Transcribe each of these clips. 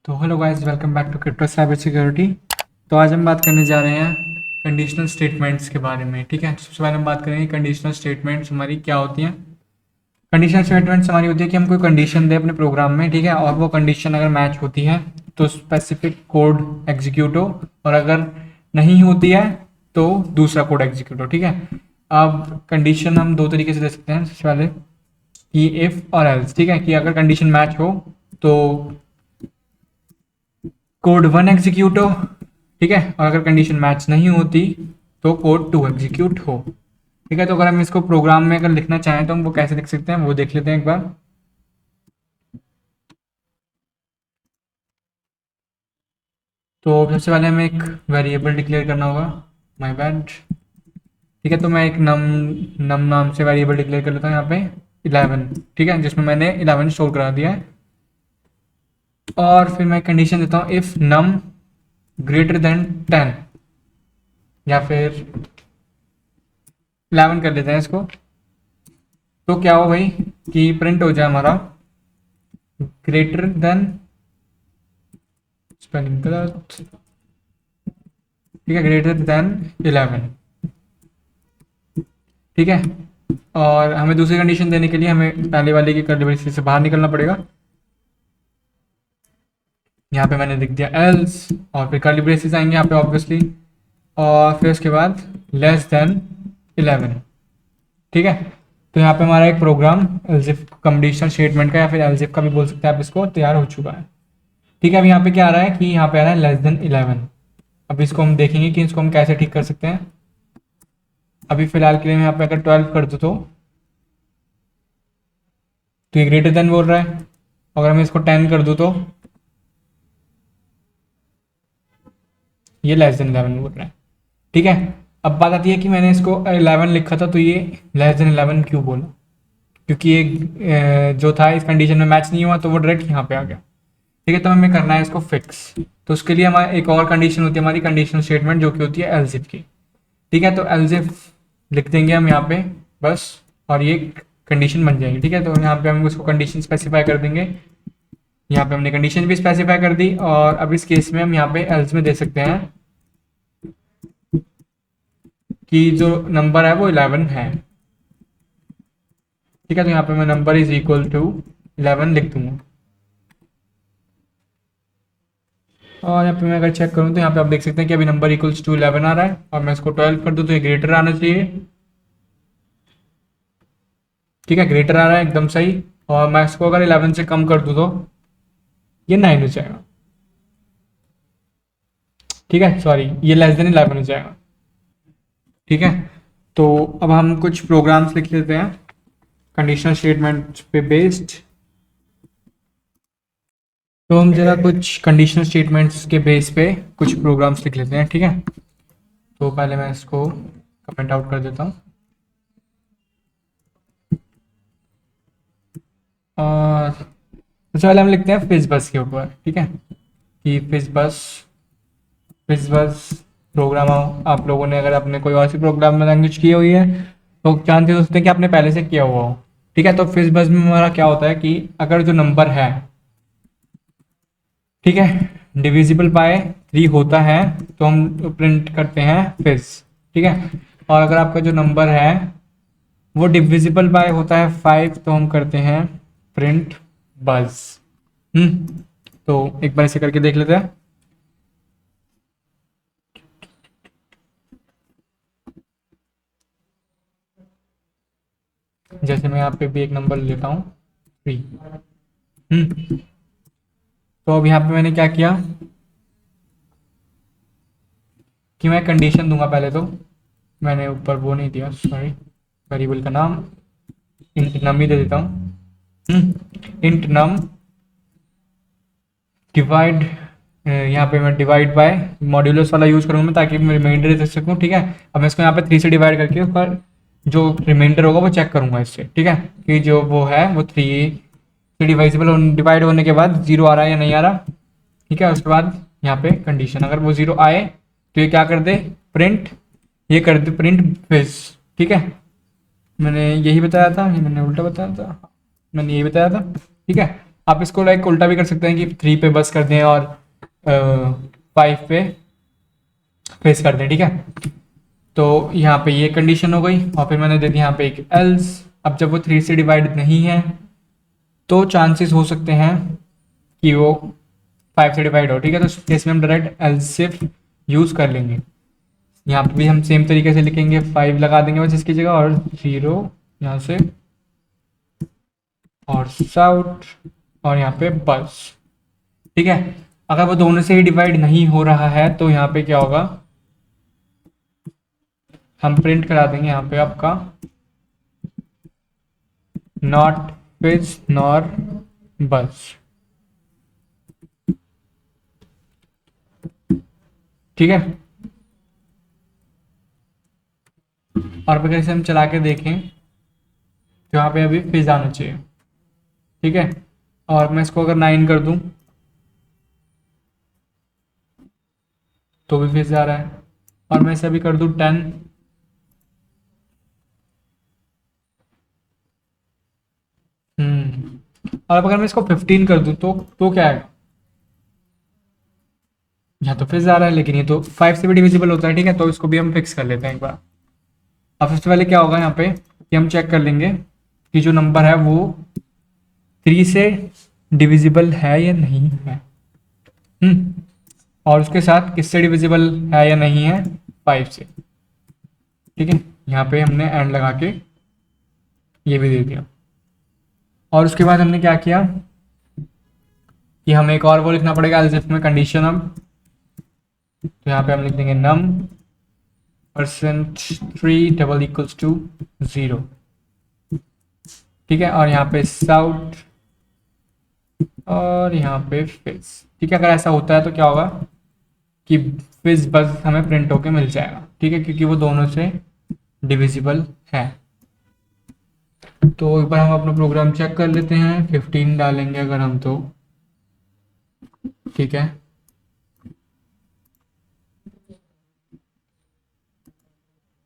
तो hello guys, welcome back to crypto cyber security. तो आज हम बात करने जा रहे हैं कंडीशनल स्टेटमेंट्स के बारे में। ठीक है, तो सबसे पहले हम बात करेंगे कंडीशनल स्टेटमेंट्स हमारी क्या होती हैं। कंडीशनल स्टेटमेंट्स हमारी होती है कि हम कोई कंडीशन दे अपने प्रोग्राम में, ठीक है, और वो कंडीशन अगर मैच होती है तो स्पेसिफिक कोड एग्जीक्यूट हो, और अगर नहीं होती है तो दूसरा कोड एग्जीक्यूट हो। ठीक है, अब कंडीशन हम दो तरीके से दे सकते हैं। सबसे पहले कि इफ और एल्स, ठीक है, कि अगर कंडीशन मैच हो तो कोड 1 एग्जीक्यूट हो, ठीक है, और अगर कंडीशन मैच नहीं होती तो कोड 2 एग्जीक्यूट हो। ठीक है, तो अगर हम इसको प्रोग्राम में अगर लिखना चाहें तो हम वो कैसे लिख सकते हैं वो देख लेते हैं एक बार। तो सबसे पहले हमें एक वेरिएबल डिक्लेयर करना होगा। My bad. ठीक है, तो मैं एक नम नम नाम से वेरिएबल डिक्लेयर कर लेता हूँ यहाँ पे 11, ठीक है, जिसमें मैंने 11 स्टोर करा दिया है। और फिर मैं कंडीशन देता हूँ इफ नम ग्रेटर देन 10, या फिर 11 कर लेते हैं इसको। तो क्या हो भाई कि प्रिंट हो जाए हमारा ग्रेटर देन, स्पेलिंग गलत, ठीक है, ग्रेटर देन 11। ठीक है, और हमें दूसरी कंडीशन देने के लिए हमें पहले वाले की कर्ली ब्रेसेस से बाहर निकलना पड़ेगा। यहाँ पे मैंने लिख दिया एल्स, और फिर कर्ली ब्रेसेस आएंगे यहाँ पे ऑब्वियसली, और फिर उसके बाद लेस देन 11। ठीक है, तो यहाँ पे हमारा एक प्रोग्राम एल्सिफ कंडीशनल स्टेटमेंट का, या फिर एल्सिफ का भी बोल सकते हैं आप इसको, तैयार हो चुका है। ठीक है, अब यहाँ पे क्या आ रहा है कि यहाँ पे आ रहा है लेस देन 11। अब इसको हम देखेंगे कि इसको हम कैसे ठीक कर सकते हैं। अभी फिलहाल के लिए मैं यहाँ पे अगर 12 कर दूँ तो ये ग्रेटर देन बोल रहा है। अगर मैं इसको 10 कर दूँ तो ये लेस देन 11 बोल रहा है। ठीक है, अब बात आती है कि मैंने इसको 11 लिखा था तो ये लेस देन 11 क्यों बोला, क्योंकि ये जो था इस कंडीशन में मैच नहीं हुआ तो वो डायरेक्ट यहाँ पे आ गया। ठीक है, तो हमें करना है इसको फिक्स। तो उसके लिए हमारी एक और कंडीशन होती है, हमारी कंडीशनल स्टेटमेंट, जो कि होती है एल्स इफ की। ठीक है, तो एल्स इफ लिख देंगे हम यहाँ पे बस, और ये कंडीशन बन जाएगी। ठीक है, तो यहाँ पे हम उसको कंडीशन स्पेसिफाई कर देंगे। यहाँ पे हमने कंडीशन भी स्पेसिफाई कर दी, और अब इस केस में हम यहाँ पे एल्स में दे सकते हैं कि जो नंबर है वो 11 है। ठीक है, तो यहाँ पे मैं नंबर इज इक्वल टू 11 लिख दूंगा। और यहाँ पे मैं अगर चेक करूँ तो यहाँ पे आप देख सकते हैं कि अभी नंबर इक्वल्स टू 11 आ रहा है, और मैं इसको 12 कर दूँ तो ये ग्रेटर आना चाहिए। ठीक है, ग्रेटर आ रहा है एकदम सही। और मैं इसको अगर 11 से कम कर दूँ तो ये 9 हो जाएगा। ठीक है, सॉरी, ये लेस देन 11 हो जाएगा। ठीक है, तो अब हम कुछ प्रोग्राम्स लिख लेते हैं कंडीशनल स्टेटमेंट पे बेस्ड। तो हम जरा कुछ कंडीशनल स्टेटमेंट्स के बेस पे कुछ प्रोग्राम्स लिख लेते हैं। ठीक है, तो पहले मैं इसको कमेंट आउट कर देता हूँ। और सबसे पहले हम लिखते हैं फिज बस के ऊपर। ठीक है, कि फिज बस प्रोग्राम आप लोगों ने, अगर आपने कोई और सी प्रोग्राम में लैंग्वेज की हुई है तो चांसेस होते हैं कि आपने पहले से किया हुआ हो। ठीक है, तो फिज बस में हमारा क्या होता है कि अगर जो नंबर है, ठीक है, डिविजिबल बाय 3 होता है तो हम प्रिंट करते हैं फिज। ठीक है, और अगर आपका जो नंबर है वो डिविजिबल बाय होता है 5 तो हम करते हैं प्रिंट बज। तो एक बार इसे करके देख लेते हैं। जैसे मैं यहाँ पे भी एक नंबर लेता हूँ 3। तो अब यहाँ पे मैंने क्या किया कि मैं कंडीशन दूंगा। पहले तो मैंने ऊपर वो नहीं दिया, सॉरी, वेरिएबल का नाम इंट नम ही दे देता हूँ। इंट नम डिवाइड, यहाँ पे मैं डिवाइड बाय मॉड्यूलस वाला यूज करूँगा मैं, ताकि मैं रिमाइंडर दे सकूँ। ठीक है, अब मैं इसको यहाँ पे 3 से डिवाइड करके उसका जो रिमाइंडर होगा वो चेक करूँगा इससे। ठीक है, कि जो वो है वो 3 से डिवाइजिबल डिवाइड होने के बाद 0 आ रहा है या नहीं आ रहा। ठीक है, उसके बाद यहाँ पे कंडीशन, अगर वो 0 आए तो ये क्या कर दे, प्रिंट, ये कर दे प्रिंट फिज। ठीक है, मैंने यही बताया था, ये मैंने उल्टा बताया था, मैंने यही बताया था। ठीक है, आप इसको लाइक उल्टा भी कर सकते हैं कि 3 पे बस कर दें और 5 पे फेस कर दें, ठीक है। तो यहाँ पे ये कंडीशन हो गई और फिर मैंने दे दिया यहाँ पे एक एल्स। अब जब वो 3 से डिवाइड नहीं है तो चांसेस हो सकते हैं कि वो 5 से डिवाइड हो, ठीक है। तो इस केस में हम डायरेक्ट एलसिफ यूज़ कर लेंगे। यहाँ पे भी हम सेम तरीके से लिखेंगे, 5 लगा देंगे बस इसकी जगह और 0 यहाँ से और साउथ और यहाँ पे बस, ठीक है। अगर वो दोनों से ही डिवाइड नहीं हो रहा है तो यहाँ पे क्या होगा, हम प्रिंट करा देंगे यहाँ पे आपका नॉट फिज नॉर बस, ठीक है। और अगर इसे हम चला के देखें तो यहाँ पे अभी फिज आना चाहिए, ठीक है। और मैं इसको अगर 9 कर दूं तो भी फिज आ रहा है, और मैं इसे अभी कर दूं 10 और अब अगर मैं इसको 15 कर दूं तो क्या आएगा, यहाँ तो फिज आ रहा है लेकिन ये तो 5 से भी डिविजिबल होता है, ठीक है। तो इसको भी हम फिक्स कर लेते हैं एक बार। अब सबसे पहले क्या होगा यहाँ पे कि हम चेक कर लेंगे कि जो नंबर है वो 3 से डिविजिबल है या नहीं है, और उसके साथ किससे डिविजिबल है या नहीं है, 5 से, ठीक है। यहाँ पे हमने एंड लगा के ये भी दे दिया। और उसके बाद हमने क्या किया कि हमें एक और वो लिखना पड़ेगा एल्स में कंडीशन। अब तो यहाँ पे हम लिख देंगे नम %3 डबल इक्वल्स टू 0, ठीक है। और यहाँ पे साउथ और यहाँ पे फिज, ठीक है। अगर ऐसा होता है तो क्या होगा कि फिज बस हमें प्रिंट होके मिल जाएगा, ठीक है, क्योंकि वो दोनों से डिविजिबल है। तो एक बार हम अपना प्रोग्राम चेक कर लेते हैं। 15 डालेंगे अगर हम तो ठीक है,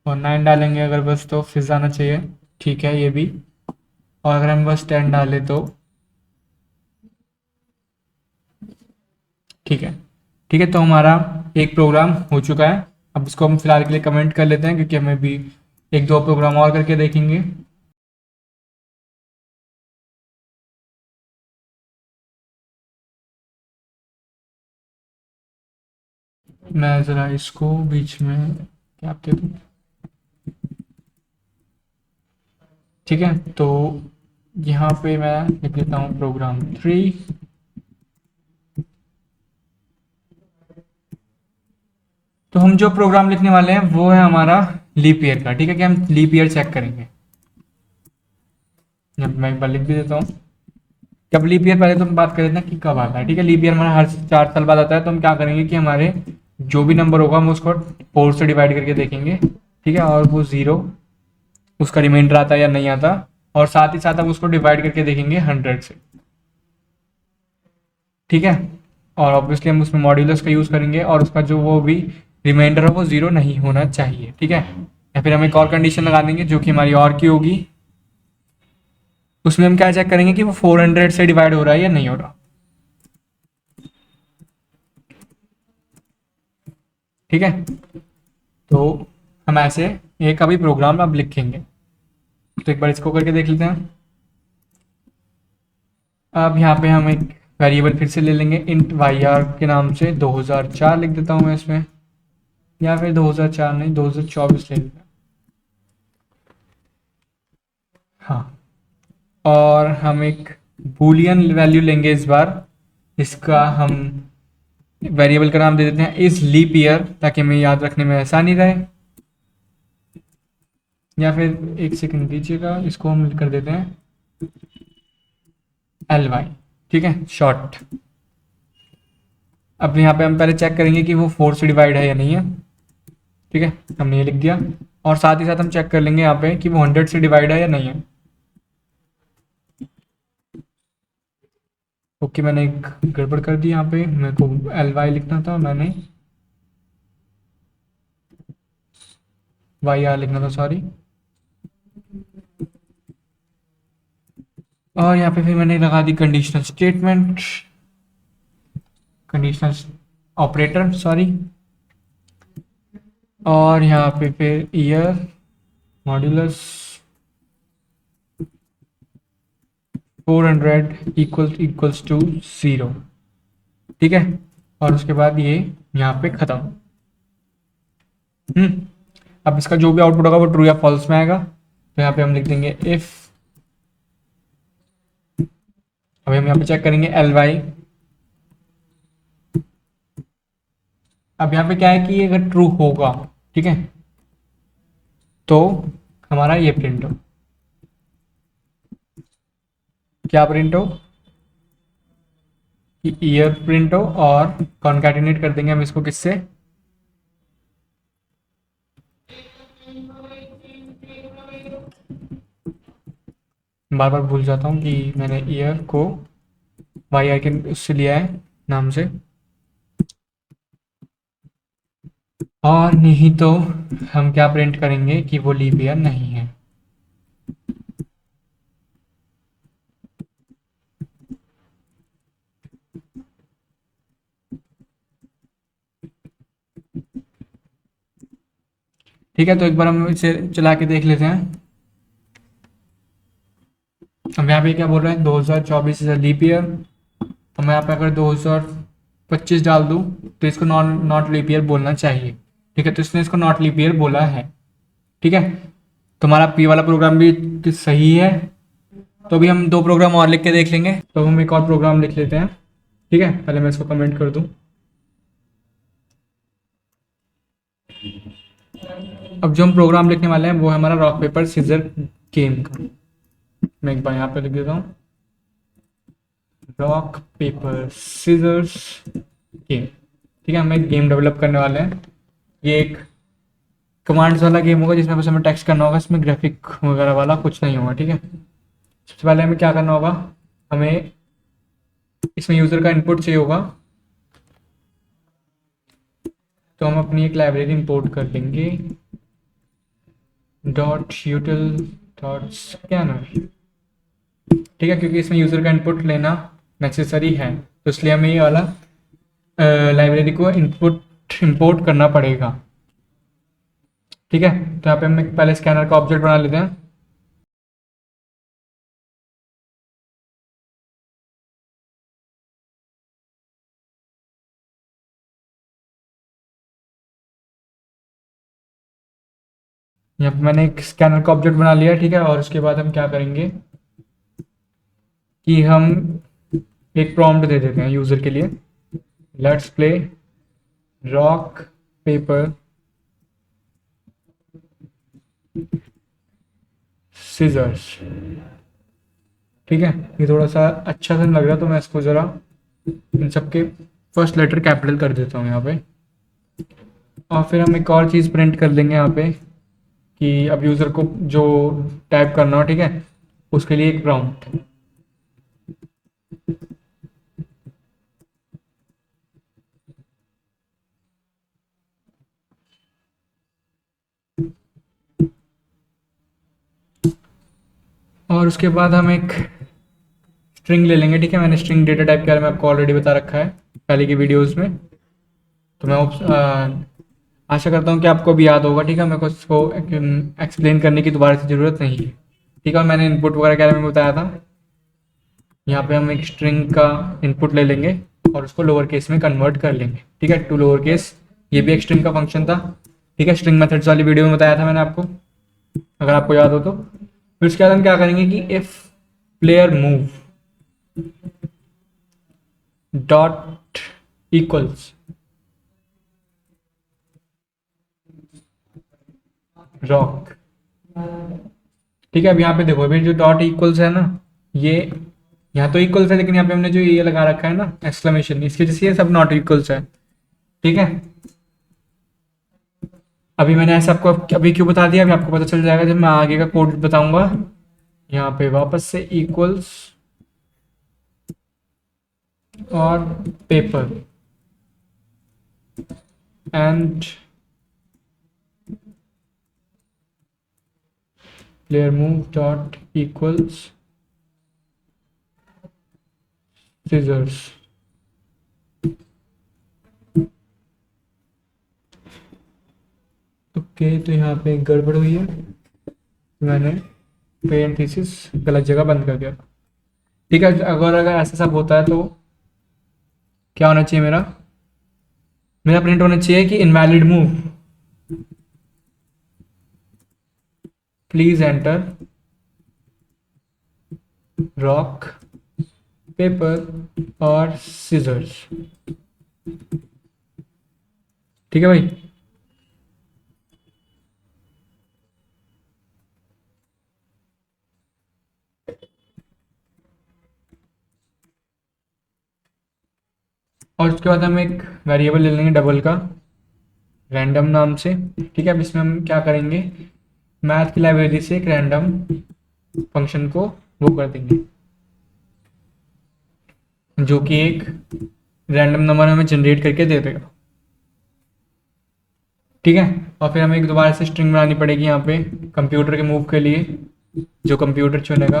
और 9 डालेंगे अगर बस तो फिज आना चाहिए, ठीक है ये भी। और अगर हम बस 10 डालें तो ठीक है, ठीक है। तो हमारा एक प्रोग्राम हो चुका है। अब इसको हम फिलहाल के लिए कमेंट कर लेते हैं क्योंकि हमें भी एक दो प्रोग्राम और करके देखेंगे। मैं ज़रा इसको बीच में क्या दे दूँ, ठीक है। तो यहाँ पे मैं लिख देता हूँ प्रोग्राम 3, तो हम जो प्रोग्राम लिखने वाले हैं वो है हमारा लीप ईयर का, ठीक है, कि हम लीप ईयर चेक करेंगे। मैं एक बार लिख भी देता हूँ। जब लीप ईयर पहले तो हम बात करें ना कि कब आता है, ठीक है। लीप ईयर हमारा हर 4 साल बाद आता है। तो हम क्या करेंगे कि हमारे जो भी नंबर होगा हम उसको 4 से डिवाइड करके देखेंगे, ठीक है। और वो 0 उसका रिमाइंडर आता है या नहीं आता, और साथ ही साथ हम उसको डिवाइड करके देखेंगे 100 से, ठीक है। और ऑब्वियसली हम उसमें मॉड्यूलस का यूज़ करेंगे और उसका जो वो भी रिमाइंडर है वो 0 नहीं होना चाहिए, ठीक है। या फिर हम एक और कंडीशन लगा देंगे जो कि हमारी और की होगी। उसमें हम क्या चेक करेंगे कि वो 400 से डिवाइड हो रहा है या नहीं हो रहा, ठीक है। तो हम ऐसे एक अभी प्रोग्राम अब लिखेंगे। तो एक बार इसको करके देख लेते हैं। अब यहाँ पे हम एक वेरिएबल फिर से ले लेंगे इंट वाई आर के नाम से 2004 लिख देता हूँ मैं इसमें, या फिर 2004 नहीं 2024 ले लेते हैं, हाँ। और हम एक बूलियन वैल्यू लेंगे इस बार। इसका हम वेरिएबल का नाम दे देते हैं इस लीप ईयर, ताकि हमें याद रखने में आसानी रहे। या फिर एक सेकंड दीजिएगा, इसको हम कर देते हैं LY, ठीक है, शॉर्ट। अब यहाँ पे हम पहले चेक करेंगे कि वो 4 से डिवाइड है या नहीं है, ठीक है। हमने ये लिख दिया। और साथ ही साथ हम चेक कर लेंगे यहाँ पे कि वो 100 से डिवाइड है या नहीं है। ओके, मैंने एक गड़बड़ कर दी यहाँ पे, मेरे को LY लिखना था, मैंने YR लिखना था, सॉरी। और यहाँ पे फिर मैंने लगा the conditional statement, conditional operator sorry, और यहाँ पे फिर ईयर मॉड्यूलस 400 इक्वल्स टू 0, ठीक है। और उसके बाद ये यहाँ पे खत्म। अब इसका जो भी आउटपुट होगा वो ट्रू या फॉल्स में आएगा। तो यहाँ पे हम लिख देंगे इफ, अभी हम यहाँ पे चेक करेंगे एल वाई। अब यहाँ पे क्या है कि ये अगर ट्रू होगा, ठीक है, तो हमारा ये प्रिंट हो, क्या प्रिंट हो कि ईयर प्रिंट हो, और कॉन्कैटिनेट कर देंगे हम इसको किससे, बार बार भूल जाता हूँ कि मैंने ईयर को वाई आई के उससे लिया है नाम से, और नहीं तो हम क्या प्रिंट करेंगे कि वो लीप ईयर नहीं है। ठीक है, तो एक बार हम इसे चला के देख लेते हैं। हम यहाँ पे क्या बोल रहे हैं, 2024 इज लीप ईयर। तो मैं यहाँ पे अगर 2025 डाल दूँ तो इसको नॉट लीप ईयर बोलना चाहिए, ठीक है। तो इसने इसको नॉट लीप ईयर बोला है, ठीक है। तुम्हारा पी वाला प्रोग्राम भी सही है। तो अभी हम दो प्रोग्राम और लिख के देख लेंगे। तो हम एक और प्रोग्राम लिख लेते हैं, ठीक है। पहले मैं इसको कमेंट कर दूं। अब जो हम प्रोग्राम लिखने वाले हैं वो है हमारा रॉक पेपर सीजर गेम का। मैं एक बार यहाँ पे लिख देता हूँ, रॉक पेपर सीजर्स गेम, ठीक है। हम एक गेम डेवलप करने वाले हैं। ये एक कमांड्स वाला गेम होगा जिसमें बस हमें टेक्स्ट करना होगा, इसमें ग्राफिक वगैरह वाला कुछ नहीं होगा, ठीक है। सबसे पहले हमें क्या करना होगा, हमें इसमें यूज़र का इनपुट चाहिए होगा। तो हम अपनी एक लाइब्रेरी इंपोर्ट कर लेंगे, डॉट यूटिल डॉट स्कैनर, ठीक है। क्योंकि इसमें यूज़र का इनपुट लेना नेसेसरी है, तो इसलिए हमें ये वाला लाइब्रेरी को इनपुट इंपोर्ट करना पड़ेगा, ठीक है। तो यहाँ पे हम पहले स्कैनर का ऑब्जेक्ट बना लेते हैं। यहाँ पे मैंने एक स्कैनर का ऑब्जेक्ट बना लिया, ठीक है। और उसके बाद हम क्या करेंगे कि हम एक प्रॉम्प्ट दे देते हैं यूज़र के लिए, let's play rock paper scissors, ठीक है। ये थोड़ा सा अच्छा सा लग रहा है, तो मैं इसको ज़रा इन सबके फर्स्ट लेटर कैपिटल कर देता हूँ यहाँ पे। और फिर हम एक और चीज़ प्रिंट कर देंगे यहाँ पे कि अब यूज़र को जो टाइप करना हो, ठीक है, उसके लिए एक प्रॉम्प्ट। और उसके बाद हम एक स्ट्रिंग ले लेंगे, ठीक है। मैंने स्ट्रिंग डेटा टाइप के बारे में आपको ऑलरेडी बता रखा है पहले की वीडियोस में। तो मैं आशा करता हूँ कि आपको भी याद होगा, ठीक है। मेरे को इसको एक्सप्लेन करने की दोबारा से ज़रूरत नहीं है, ठीक है। मैंने इनपुट वगैरह के बारे में बताया था। यहाँ पे हम एक स्ट्रिंग का इनपुट ले लेंगे और उसको लोअर केस में कन्वर्ट कर लेंगे, ठीक है, टू लोअर केस। ये भी एक स्ट्रिंग का फंक्शन था, ठीक है। स्ट्रिंग मेथड्स वाली वीडियो में बताया था मैंने आपको, अगर आपको याद हो तो। फिर उसके बाद हम क्या करेंगे कि if player move dot equals rock, ठीक है। अब यहाँ पे देखो, अभी जो डॉट इक्वल्स है ना, ये यहाँ तो इक्वल्स है, लेकिन यहाँ पे हमने जो ये लगा रखा है ना एक्सक्लेमेशन, इसकी वजह से ये सब नॉट इक्वल्स है, ठीक है। अभी मैंने ऐसा आपको अभी क्यों बता दिया, अभी आपको पता चल जाएगा जब मैं आगे का कोड बताऊंगा। यहाँ पे वापस से इक्वल्स और paper and player move dot equals scissors. Okay, तो यहाँ पे गड़बड़ हुई है, मैंने पेरेंथीसिस गलत जगह बंद कर दिया था। ठीक है, अगर अगर ऐसा सब होता है तो क्या होना चाहिए मेरा, मेरा प्रिंट होना चाहिए कि invalid move, please enter rock paper और सीजर्स। ठीक है भाई। और उसके बाद हम एक वेरिएबल ले लेंगे डबल का, रैंडम नाम से। ठीक है, अब इसमें हम क्या करेंगे, मैथ की लाइब्रेरी से एक रैंडम फंक्शन को वो कर देंगे, जो कि एक रैंडम नंबर हमें जनरेट करके दे देगा। ठीक है, और फिर हमें एक दोबारा से स्ट्रिंग बनानी पड़ेगी यहाँ पे कंप्यूटर के मूव के लिए, जो कंप्यूटर चुनेगा।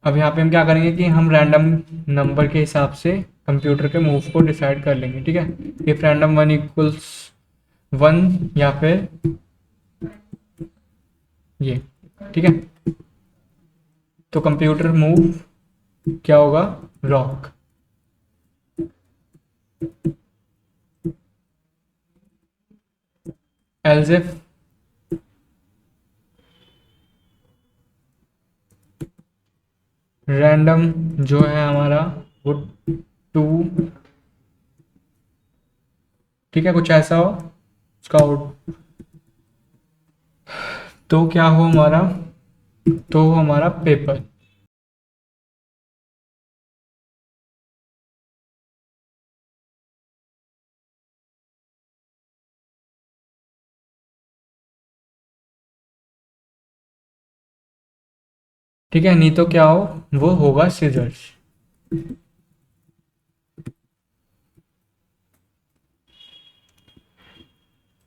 अब यहाँ पे हम क्या करेंगे कि हम रैंडम नंबर के हिसाब से कंप्यूटर के मूव को डिसाइड कर लेंगे। ठीक है, if random one equals one, या फिर ये। ठीक है, तो कंप्यूटर मूव क्या होगा, रॉक। एल्स इफ रैंडम जो है हमारा वो टू, ठीक है, कुछ ऐसा हो उसका आउट, तो क्या हो हमारा, तो हमारा पेपर। ठीक है, नहीं तो क्या हो, वो होगा सीजर्स।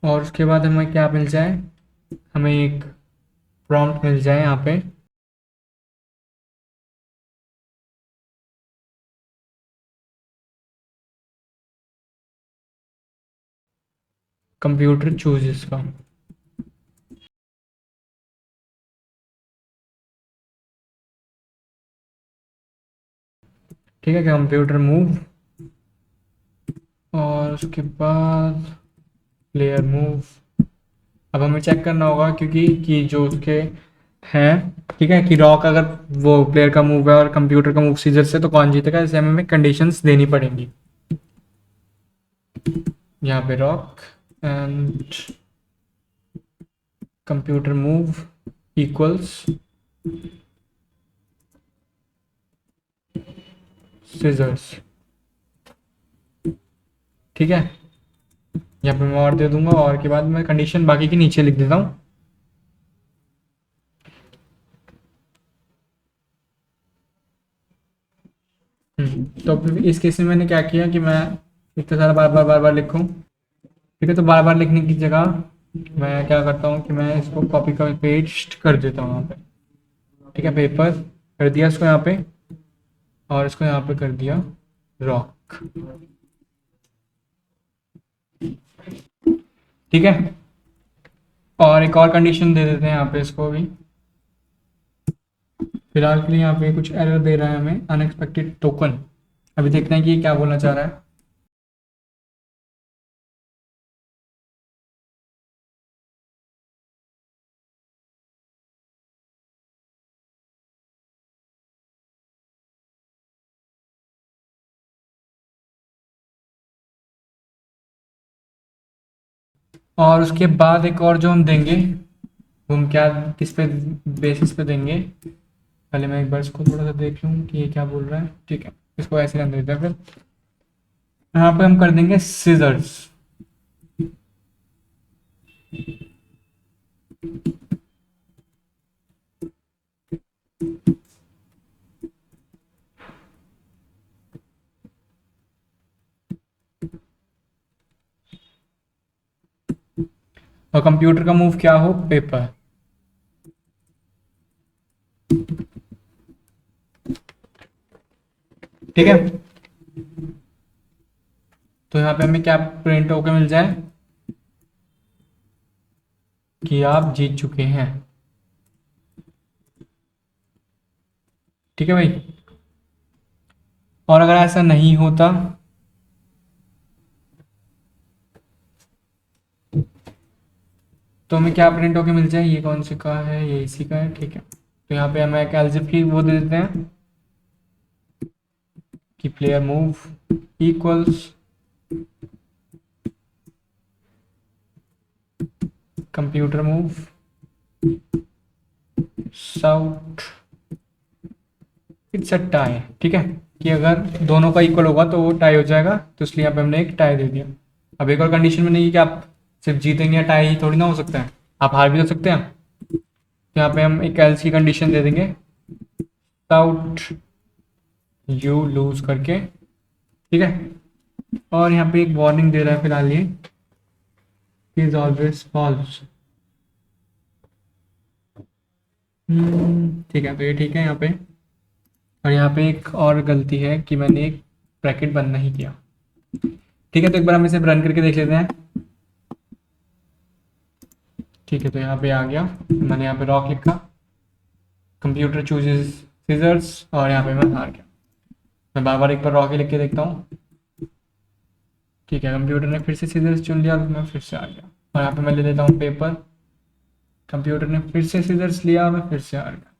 और उसके बाद हमें क्या मिल जाए, हमें एक प्रॉम्प्ट मिल जाए यहाँ पे, कंप्यूटर चूजेस का। ठीक है, कंप्यूटर मूव, और उसके बाद प्लेयर मूव। अब हमें चेक करना होगा क्योंकि कि जो उसके हैं, ठीक है, कि रॉक अगर वो प्लेयर का मूव है और कंप्यूटर का मूव सीजर से, तो कौन जीतेगा, इसे हमें कंडीशंस देनी पड़ेंगी। यहाँ पे rock and computer move equals scissors. ठीक है, यहाँ पे मैं और दे दूंगा, और के बाद मैं कंडीशन बाकी की नीचे लिख देता हूँ। तो अब इस केस में मैंने क्या किया कि मैं इतना सारा बार बार लिखूँ। ठीक है, तो बार बार लिखने की जगह मैं क्या करता हूँ कि मैं इसको कॉपी कर पेस्ट कर देता हूँ यहाँ पे। ठीक है, पेपर कर दिया इसको यहाँ पे, और इसको यहाँ पे कर दिया रॉक। ठीक है, और एक और कंडीशन दे देते हैं यहाँ पे इसको भी। फिलहाल के लिए यहाँ पे कुछ एरर दे रहा है हमें, अनएक्सपेक्टेड टोकन। अभी देखते हैं कि ये क्या बोलना चाह रहा है। और उसके बाद एक और जो हम देंगे, वो हम क्या, किस पे बेसिस पे देंगे, पहले मैं एक बार इसको थोड़ा सा देख लूँ कि ये क्या बोल रहा है। ठीक है, इसको ऐसे रहने देते हैं। फिर यहाँ पे हम कर देंगे सीजर्स। और कंप्यूटर का मूव क्या हो, पेपर। ठीक है, तो यहाँ पे हमें क्या प्रिंट होके मिल जाए कि आप जीत चुके हैं। ठीक है भाई, और अगर ऐसा नहीं होता तो हमें क्या प्रिंट होके मिल जाए, ये कौन से का है, ये इसी का है। ठीक है, तो यहाँ पे हमें एक एलजेब्रा की वो दे देते हैं कि player move equals computer move south it's a tie. ठीक है, कि अगर दोनों का इक्वल होगा तो वो टाई हो जाएगा, तो इसलिए यहाँ पे हमने एक टाई दे दिया। अब एक और कंडीशन में नहीं है कि आप सिर्फ जीतेंगे या टाई ही थोड़ी ना हो सकता है, आप हार भी तो सकते हैं। तो यहाँ पे हम एक एल्स की कंडीशन दे देंगे, साउथ यू लूज करके। ठीक है, और यहाँ पे एक वार्निंग दे रहा है फिलहाल ये, इज ऑलवेज फॉल्स। ठीक है, तो ये ठीक है यहाँ पे। और यहाँ पे एक और गलती है कि मैंने एक ब्रैकेट बंद नहीं किया। ठीक है, तो एक बार हम इसे रन करके देख लेते हैं। ठीक है, तो यहाँ पे आ गया, मैंने यहाँ पे रॉक लिखा, कंप्यूटर चूजेस सीजर्स, और यहाँ पे मैं हार गया। मैं बार बार एक बार रॉक ही लिख के देखता हूँ। ठीक है, कंप्यूटर ने फिर से सीजर्स चुन लिया और मैं फिर से आ गया। और यहाँ पे मैं ले लेता हूँ पेपर, कंप्यूटर ने फिर से सीजर्स लिया और मैं फिर से हार गया।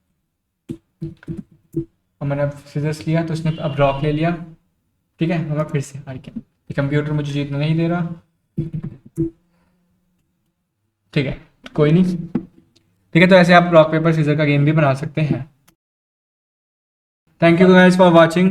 और मैंने अब सीजर्स लिया तो उसने अब रॉक ले लिया। ठीक है, और मैं फिर से हार गया। कंप्यूटर मुझे जीतना नहीं दे रहा। ठीक है, कोई नहीं। ठीक है, तो ऐसे आप रॉक पेपर सीजर का गेम भी बना सकते हैं। Thank you guys for watching.